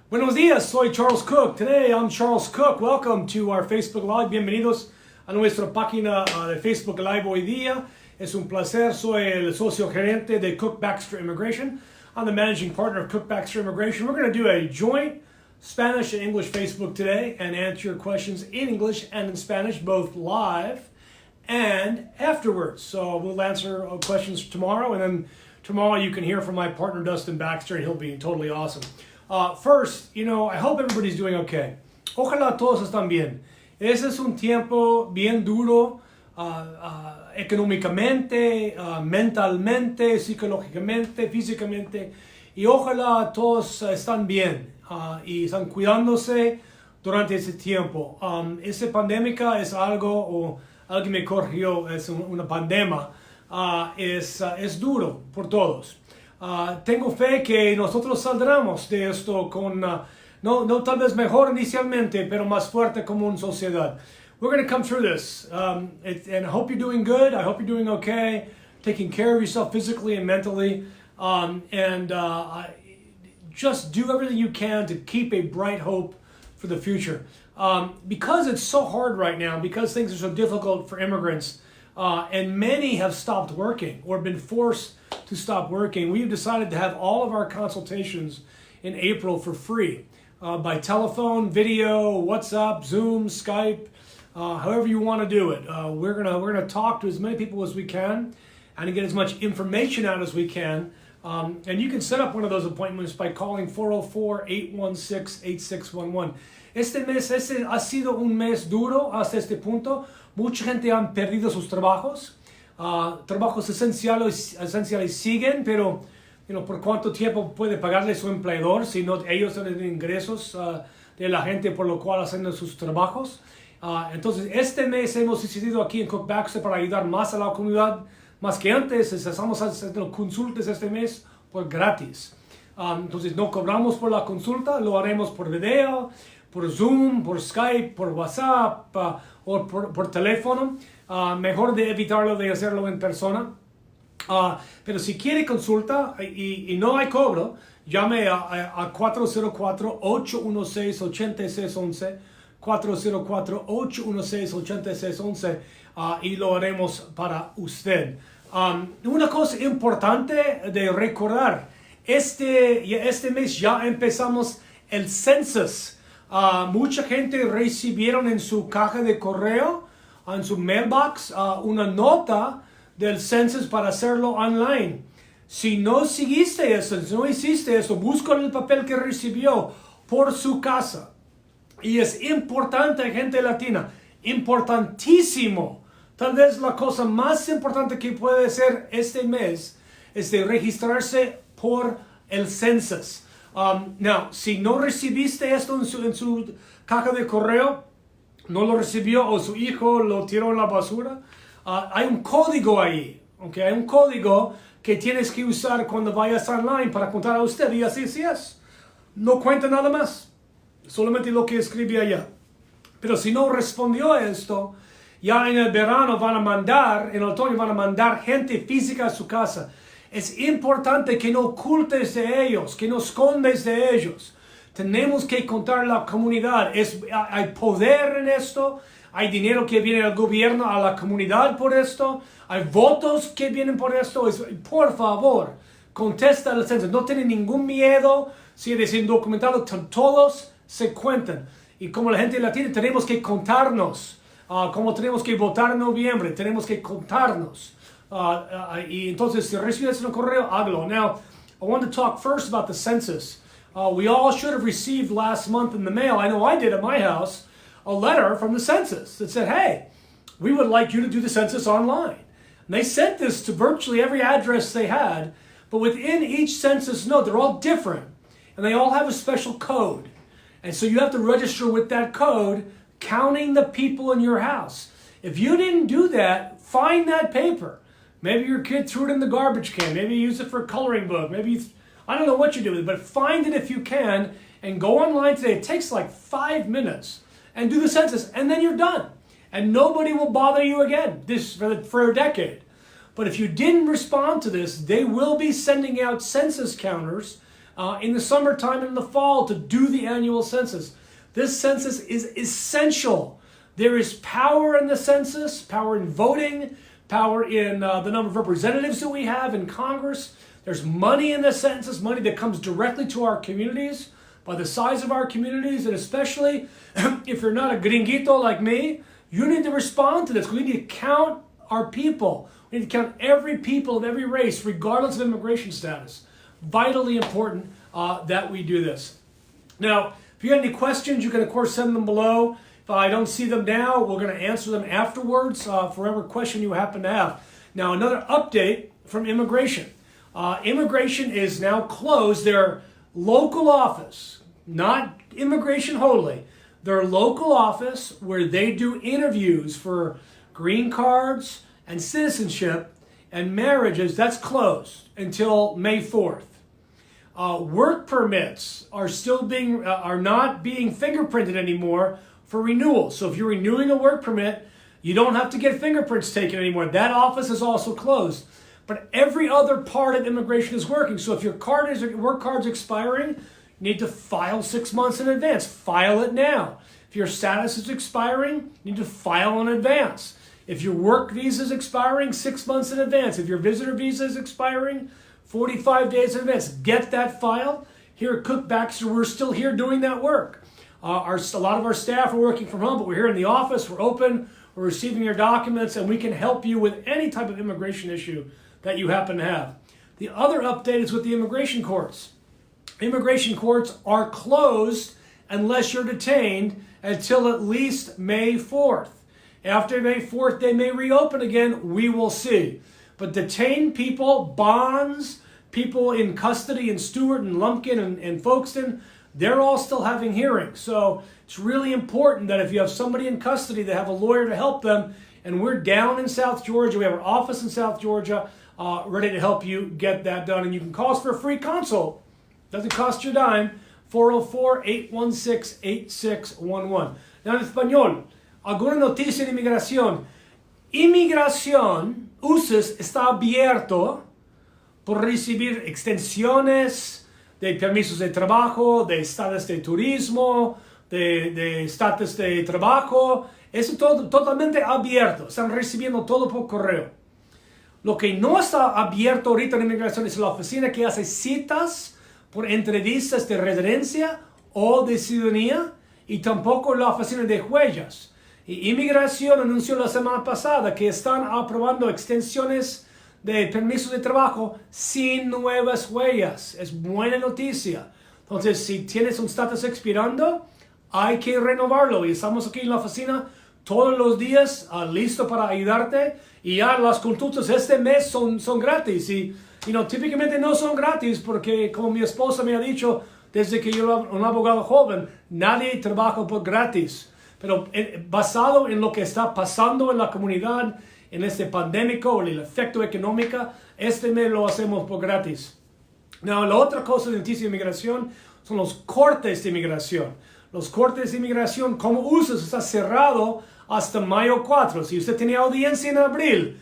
Buenos días, soy Charles Cook. Today I'm Charles Cook. Welcome to our Facebook Live. Bienvenidos a nuestra página de Facebook Live hoy día. Es un placer. Soy el socio gerente de Cook Baxter Immigration. I'm the managing partner of Cook Baxter Immigration. We're going to do a joint Spanish and English Facebook today and answer your questions in English and in Spanish, both live and afterwards. So we'll answer questions tomorrow, and then tomorrow you can hear from my partner Dustin Baxter, and he'll be totally awesome. First, I hope everybody's doing okay. Ojalá todos están bien. Ese es un tiempo bien duro, económicamente, mentalmente, psicológicamente, físicamente. Y ojalá todos están bien y están cuidándose durante ese tiempo. Esa pandemia es algo, o alguien me corrigió, es una pandemia. Es duro por todos. Tengo fe que nosotros saldremos de esto con, no tal vez mejor inicialmente, pero más fuerte como una sociedad. We're going to come through this, and I hope you're doing good. I hope you're doing okay, taking care of yourself physically and mentally, and just do everything you can to keep a bright hope for the future. Because it's so hard right now, because things are so difficult for immigrants, and many have stopped working or been forced to stop working, we've decided to have all of our consultations in April for free by telephone, video, WhatsApp, Zoom, Skype, however you want to do it. We're gonna talk to as many people as we can and get as much information out as we can. And you can set up one of those appointments by calling 404-816-8611. Este mes ha sido un mes duro hasta este punto. Mucha gente han perdido sus trabajos. Trabajos esenciales siguen, pero ¿por cuánto tiempo puede pagarle su empleador si no ellos tienen ingresos de la gente por lo cual hacen sus trabajos? Entonces, este mes hemos decidido aquí en Cook Baxter para ayudar más a la comunidad, más que antes. Estamos haciendo consultas este mes por gratis. Entonces, no cobramos por la consulta, lo haremos por video, por Zoom, por Skype, por WhatsApp o por teléfono. Mejor de evitarlo de hacerlo en persona. Pero si quiere consulta y no hay cobro, llame a 404-816-8611, 404-816-8611 y lo haremos para usted. Una cosa importante de recordar, este mes ya empezamos el Census. Mucha gente recibieron en su caja de correo, en su mailbox, una nota del Census para hacerlo online. Si no seguiste eso, si no hiciste eso, busca el papel que recibió por su casa. Y es importante, gente latina, importantísimo. Tal vez la cosa más importante que puede ser este mes es de registrarse por el Census. Now, si no recibiste esto en su caja de correo, no lo recibió o su hijo lo tiró en la basura, hay un código ahí, ¿okay? Hay un código que tienes que usar cuando vayas online para contar a usted y así es. No cuenta nada más, solamente lo que escribe allá. Pero si no respondió a esto, ya en el verano en el otoño van a mandar gente física a su casa. Es importante que no ocultes de ellos, que no escondes de ellos. Tenemos que contar a la comunidad. Hay poder en esto. Hay dinero que viene del gobierno a la comunidad por esto. Hay votos que vienen por esto. Por favor, contesta al censo. No tienen ningún miedo. Si eres indocumentado, todos se cuentan. Y como la gente latina, tenemos que contarnos. Como tenemos que votar en noviembre, tenemos que contarnos. Y entonces, si recibes un correo, hágalo. Now, I want to talk first about the census. We all should have received last month in the mail, I know I did at my house, a letter from the census that said, hey, we would like you to do the census online. And they sent this to virtually every address they had, but within each census node, they're all different, and they all have a special code. And so you have to register with that code, counting the people in your house. If you didn't do that, find that paper. Maybe your kid threw it in the garbage can. Maybe you use it for a coloring book. Maybe I don't know what you do with it, but find it if you can and go online today. It takes like 5 minutes and do the census, and then you're done. And nobody will bother you again for a decade. But if you didn't respond to this, they will be sending out census counters in the summertime and in the fall to do the annual census. This census is essential. There is power in the census, power in voting, power in the number of representatives that we have in Congress. There's money in the census, money that comes directly to our communities by the size of our communities, and especially if you're not a gringuito like me, you need to respond to this. We need to count our people. We need to count every people of every race, regardless of immigration status. Vitally important that we do this. Now, if you have any questions, you can, of course, send them below. If I don't see them now, we're going to answer them afterwards for whatever question you happen to have. Now, another update from immigration. Immigration is now closed. Their local office, not immigration wholly, their local office where they do interviews for green cards and citizenship and marriages, that's closed until May 4th. Work permits are not being fingerprinted anymore for renewal. So if you're renewing a work permit, you don't have to get fingerprints taken anymore. That office is also closed. But every other part of immigration is working. So if your work card's expiring, you need to file 6 months in advance. File it now. If your status is expiring, you need to file in advance. If your work visa is expiring, 6 months in advance. If your visitor visa is expiring, 45 days in advance. Get that file. Here at Cook Baxter, we're still here doing that work. A lot of our staff are working from home, but we're here in the office. We're open. We're receiving your documents, and we can help you with any type of immigration issue that you happen to have. The other update is with the immigration courts. Immigration courts are closed unless you're detained until at least May 4th. After May 4th, they may reopen again. We will see. But detained people, bonds, people in custody in Stewart and Lumpkin and Folkestone, they're all still having hearings. So it's really important that if you have somebody in custody, they have a lawyer to help them. And we're down in South Georgia. We have our office in South Georgia ready to help you get that done. And you can call us for a free consult. Doesn't cost you a dime. 404-816-8611. Now en español, alguna noticia de inmigración. Inmigración, USCIS, está abierto por recibir extensiones de permisos de trabajo, de estatus de turismo, de estatus de trabajo. Es todo totalmente abierto. Están recibiendo todo por correo. Lo que no está abierto ahorita en inmigración es la oficina que hace citas por entrevistas de residencia o de ciudadanía, y tampoco la oficina de huellas. Y Inmigración anunció la semana pasada que están aprobando extensiones de permisos de trabajo sin nuevas huellas. Es buena noticia. Entonces, si tienes un estatus expirando, hay que renovarlo. Y estamos aquí en la oficina todos los días, listo para ayudarte. Y ya las consultas este mes son gratis. Y típicamente no son gratis porque, como mi esposa me ha dicho, desde que yo era un abogado joven, nadie trabaja por gratis. Pero basado en lo que está pasando en la comunidad, en este pandémico, el efecto económico, este mes lo hacemos por gratis. Now, la otra cosa de noticia de inmigración son los cortes de inmigración. Los cortes de inmigración, como USCIS, está cerrado hasta mayo 4. Si usted tiene audiencia en abril,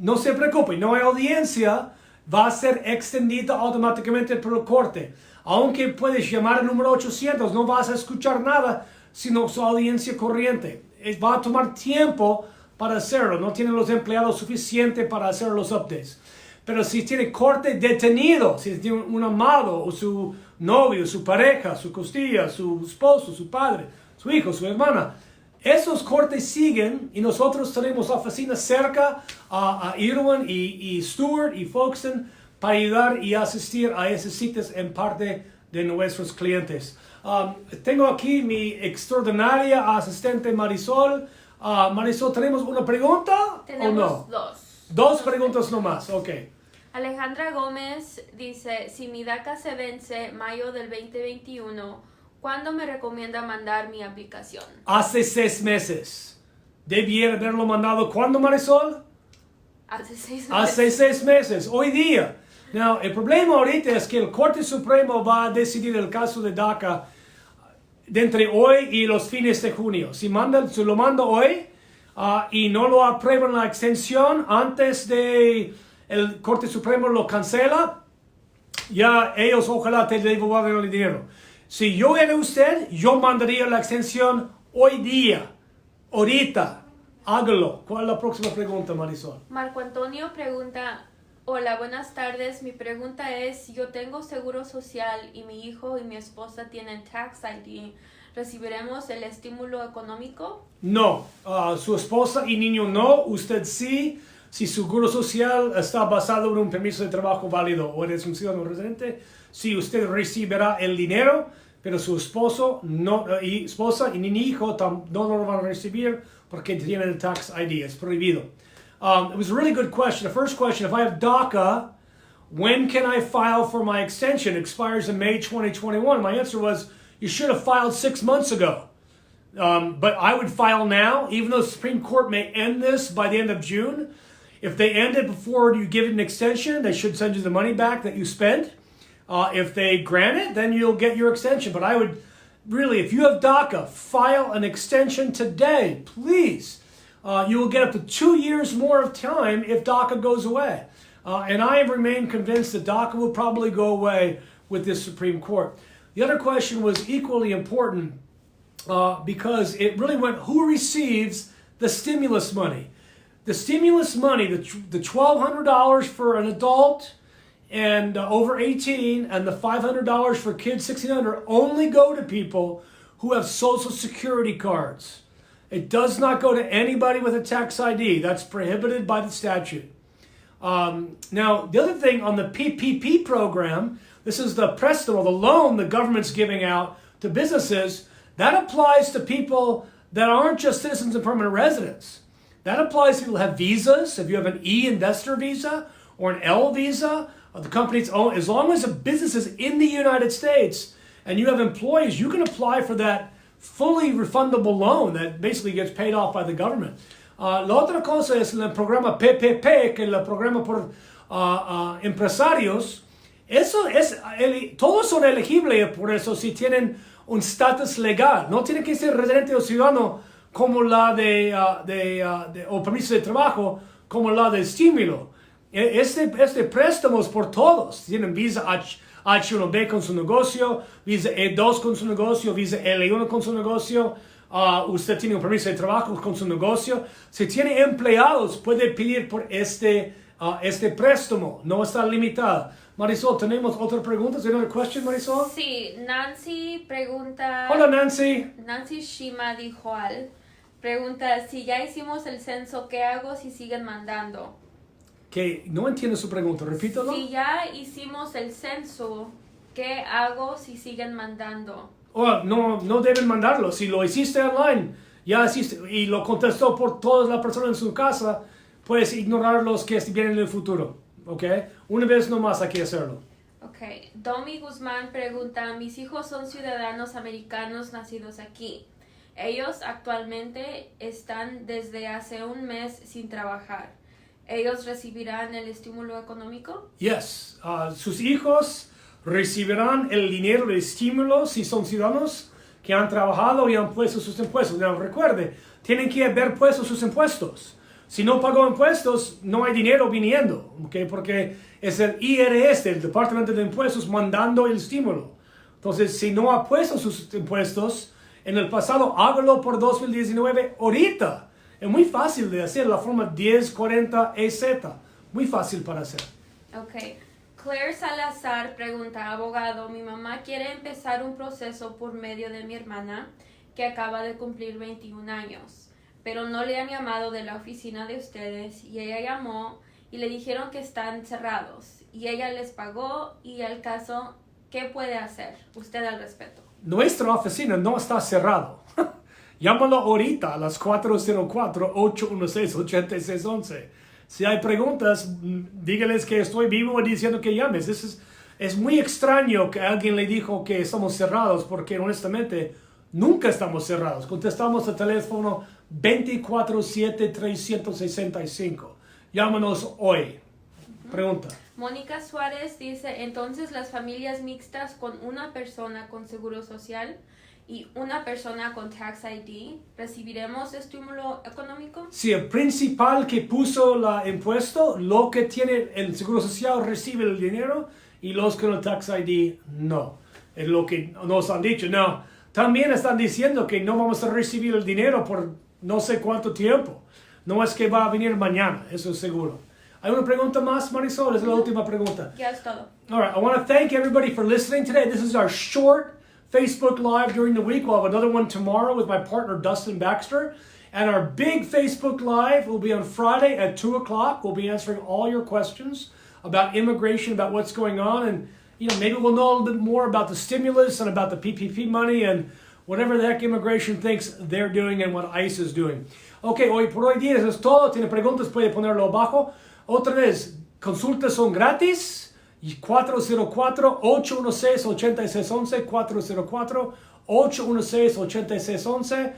no se preocupe, no hay audiencia, va a ser extendida automáticamente por el corte. Aunque puedes llamar al número 800, no vas a escuchar nada, sino su audiencia corriente. Va a tomar tiempo para hacerlo. No tienen los empleados suficientes para hacer los updates. Pero si tiene corte detenido, si tiene un amado o su novio, su pareja, su costilla, su esposo, su padre, su hijo, su hermana, esos cortes siguen y nosotros tenemos oficinas cerca a Irwin y Stewart y Folkestone para ayudar y asistir a esas citas en parte de nuestros clientes. Tengo aquí mi extraordinaria asistente Marisol. Marisol, ¿tenemos una pregunta o no? Dos preguntas nomás, ok. Alejandra Gómez dice, si mi DACA se vence mayo del 2021, ¿cuándo me recomienda mandar mi aplicación? Hace 6 meses. Debiera haberlo mandado. ¿Cuándo, Marisol? Hace 6 meses. Hace 6 meses. Hoy día. Now, el problema ahorita es que el Corte Supremo va a decidir el caso de DACA de entre hoy y los fines de junio. Si lo manda hoy y no lo aprueban la extensión antes de el Corte Supremo lo cancela, ya ellos ojalá te devuelvan el dinero. Si yo era usted, yo mandaría la extensión hoy día, ahorita. Hágalo. ¿Cuál es la próxima pregunta, Marisol? Marco Antonio pregunta, hola, buenas tardes. Mi pregunta es, yo tengo seguro social y mi hijo y mi esposa tienen tax ID. ¿Recibiremos el estímulo económico? No. Su esposa y niño no. Usted sí. Si su seguro social está basado en un permiso de trabajo válido o eres un ciudadano residente, sí, usted recibirá el dinero, pero su esposa y ni hijo no lo van a recibir porque tienen el tax ID. Es prohibido. It was a really good question. The first question, if I have DACA, when can I file for my extension? It expires in May 2021. My answer was, you should have filed 6 months ago. But I would file now, even though the Supreme Court may end this by the end of June. If they end it before you give it an extension, they should send you the money back that you spent. If they grant it, then you'll get your extension. But I would really, if you have DACA, file an extension today, please. You will get up to 2 years more of time if DACA goes away. And I remain convinced that DACA will probably go away with this Supreme Court. The other question was equally important because it really went, who receives the stimulus money? The stimulus money, the $1,200 for an adult and over 18 and the $500 for kids 16 under only go to people who have Social Security cards. It does not go to anybody with a tax ID. That's prohibited by the statute. Now, the other thing on the PPP program, this is the préstamo, the loan the government's giving out to businesses. That applies to people that aren't just citizens and permanent residents. That applies to people who have visas. If you have an E-investor visa or an L visa, the company's own, as long as a business is in the United States and you have employees, you can apply for that fully refundable loan that basically gets paid off by the government. La otra cosa es el programa PPP, que es el programa por empresarios. Todos son elegibles por eso si tienen un estatus legal. No tienen que ser residente o ciudadano como la o permiso de trabajo, como la de estímulo. Este préstamo es por todos. Tienen visa H1B con su negocio, visa E2 con su negocio, visa L1 con su negocio. Usted tiene un permiso de trabajo con su negocio. Si tiene empleados, puede pedir por este préstamo. No está limitado. Marisol, ¿tenemos otra pregunta? ¿Another question, Marisol? Sí, Nancy pregunta... Hola, Nancy. Nancy Shima dijo pregunta, si ya hicimos el censo, ¿qué hago si siguen mandando? Que no entiendo su pregunta, repítalo. Si ya hicimos el censo, ¿qué hago si siguen mandando? Oh, no deben mandarlo. Si lo hiciste online, ya hiciste y lo contestó por todas las personas en su casa, puedes ignorar los que vienen en el futuro. ¿Ok? Una vez nomás hay que hacerlo. Ok. Domi Guzmán pregunta, mis hijos son ciudadanos americanos nacidos aquí. Ellos actualmente están desde hace un mes sin trabajar. ¿Ellos recibirán el estímulo económico? Yes. Sus hijos recibirán el dinero de estímulo si son ciudadanos que han trabajado y han puesto sus impuestos. Now, recuerde, tienen que haber puesto sus impuestos. Si no pagó impuestos, no hay dinero viniendo, ¿okay? Porque es el IRS, el Departamento de Impuestos, mandando el estímulo. Entonces, si no ha puesto sus impuestos en el pasado, hágalo por 2019 ahorita. Es muy fácil de hacer, la forma 1040EZ. Muy fácil para hacer. Ok. Claire Salazar pregunta, abogado, mi mamá quiere empezar un proceso por medio de mi hermana que acaba de cumplir 21 años, pero no le han llamado de la oficina de ustedes y ella llamó y le dijeron que están cerrados y ella les pagó y al caso, ¿qué puede hacer usted al respecto? Nuestra oficina no está cerrado. Llámalo ahorita a las 404-816-8611. Si hay preguntas, dígales que estoy vivo diciendo que llames. Es muy extraño que alguien le dijo que estamos cerrados porque honestamente nunca estamos cerrados. Contestamos al teléfono 24/7-365. Llámanos hoy. Pregunta. Mónica Suárez dice, entonces las familias mixtas con una persona con seguro social y una persona con tax ID, ¿recibiremos estímulo económico? Si el principal que puso el impuesto, lo que tiene el seguro social recibe el dinero y los con el Tax ID no. Es lo que nos han dicho. No, también están diciendo que no vamos a recibir el dinero por no sé cuánto tiempo. No es que va a venir mañana, eso es seguro. ¿Hay una pregunta más, Marisol? Es la última pregunta. Ya es todo. All right, I want to thank everybody for listening today. This is our short Facebook Live during the week. We'll have another one tomorrow with my partner, Dustin Baxter. And our big Facebook Live will be on Friday at 2 o'clock. We'll be answering all your questions about immigration, about what's going on. And, maybe we'll know a little bit more about the stimulus and about the PPP money and whatever the heck immigration thinks they're doing and what ICE is doing. Okay, por hoy día eso es todo. Tiene preguntas, puede ponerlo abajo. Otra vez, consultas son gratis. 404-816-8611, 404-816-8611.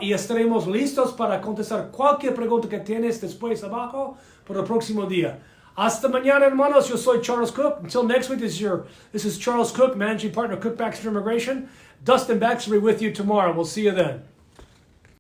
Y estaremos listos para contestar cualquier pregunta que tienes después abajo por el próximo día. Hasta mañana, hermanos. Yo soy Charles Cook. Until next week, this is Charles Cook, Managing Partner, Cook Baxter Immigration. Dustin Baxter will be with you tomorrow. We'll see you then.